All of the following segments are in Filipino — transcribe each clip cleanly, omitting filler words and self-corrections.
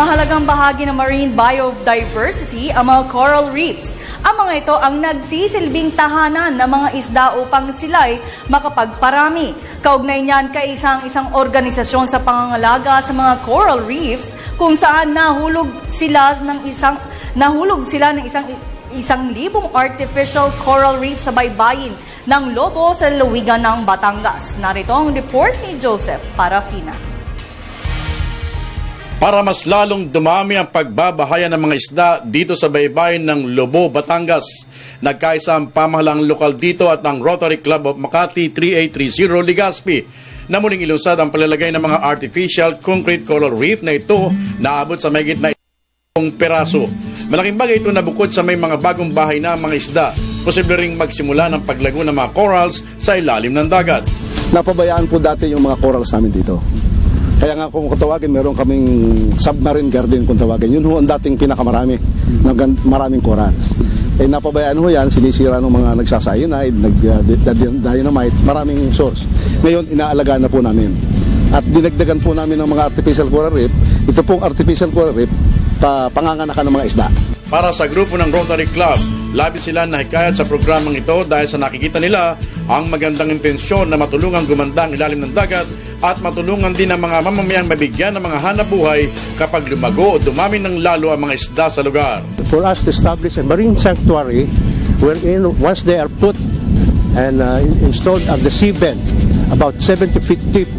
Mahalagang bahagi ng marine biodiversity ang mga coral reefs. Ang mga ito ang nagsisilbing tahanan ng mga isda upang sila'y makapagparami. Kaugnay niyan kay isang organisasyon sa pangangalaga sa mga coral reefs kung saan nahulog sila ng isang libong artificial coral reef sa baybayin ng Lobo sa lalawigan ng Batangas. Narito ang report ni Joseph Parafina. Para mas lalong dumami ang pagbabahaya ng mga isda dito sa baybayin ng Lobo, Batangas, nagkaisa ang pamahalang lokal dito at ang Rotary Club of Makati 3830 Legazpi na muling ilusad ang palalagay ng mga artificial concrete coral reef na ito na abot sa mahigit na 1 peraso. Malaking bagay ito na bukod sa may mga bagong bahay na mga isda, posible ring magsimula ng paglago ng mga corals sa ilalim ng dagat. Napabayaan po dati yung mga corals namin dito. Kaya nga kung tawagin, meron kaming submarine garden kung tawagin. Yun ho ang dating pinakamarami, maraming corals. Eh napabayaan ho yan, sinisira ng mga nagsasayonide, nag-dynamite, maraming source. Ngayon, inaalagaan na po namin. At dinagdagan po namin ng mga artificial coral reef. Ito pong artificial coral reef, panganganakan ng mga isda. Para sa grupo ng Rotary Club, labis sila nahikayat sa programang ito dahil sa nakikita nila ang magandang intensyon na matulungang gumanda ang ilalim ng dagat at matulungan din ang mga mamamayang mabigyan ng mga hanap buhay kapag lumago o dumami ng lalo ang mga isda sa lugar. For us to establish a marine sanctuary wherein once they are put and installed at the seabed about 70 feet deep,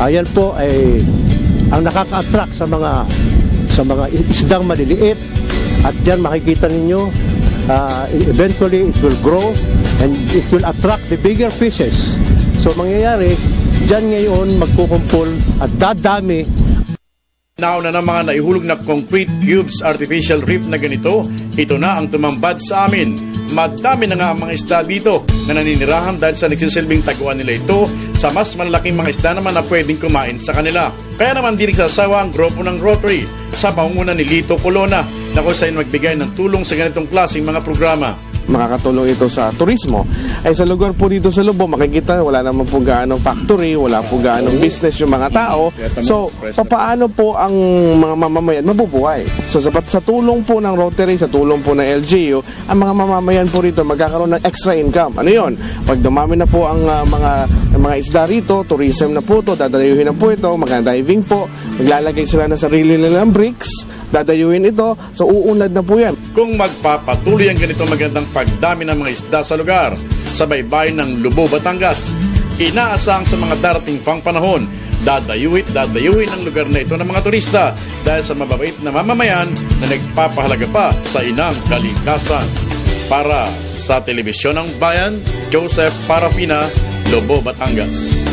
ayan po ay ang nakaka-attract sa mga isdang maliliit. At diyan makikita ninyo, eventually it will grow and it will attract the bigger fishes. So mangyayari, diyan ngayon magkukumpol at dadami. Nauna na mga naihulog na concrete cubes artificial reef na ganito, ito na ang tumambad sa amin. Madami na nga ang mga isda dito na naninirahan dahil sa nagsisilbing taguan nila ito sa mas malalaking mga isda naman na pwedeng kumain sa kanila. Kaya naman di nagsasawa ang grupo ng Rotary sa pangunguna ni Lito Colona na kung saan magbigay ng tulong sa ganitong klaseng mga programa. Makakatulong ito sa turismo. Ay sa lugar po dito sa Lobo, makikita wala naman po gaanong factory, wala po gaanong business yung mga tao. So, paano po ang mga mamamayan mabubuhay? So, sa tulong po ng Rotary, sa tulong po ng LGU, ang mga mamamayan po rito magkakaroon ng extra income. Ano yon? Pag dumami na po ang mga isda rito, tourism na po ito, dadayuhin na po ito, mag-diving po, maglalagay sila na sarili nilang bricks, dadayuhin ito, so uunlad na po yan. Kung magpapatuloy ang ganito magandang pagdami ng mga isda sa lugar, sa baybayin ng Lobo, Batangas, inaasang sa mga darating pang panahon, dadayuhin ang lugar na ito ng mga turista dahil sa mababait na mamamayan na nagpapahalaga pa sa inang kalikasan. Para sa Telebisyon ng Bayan, Joseph Parafina, Lobo, Batangas.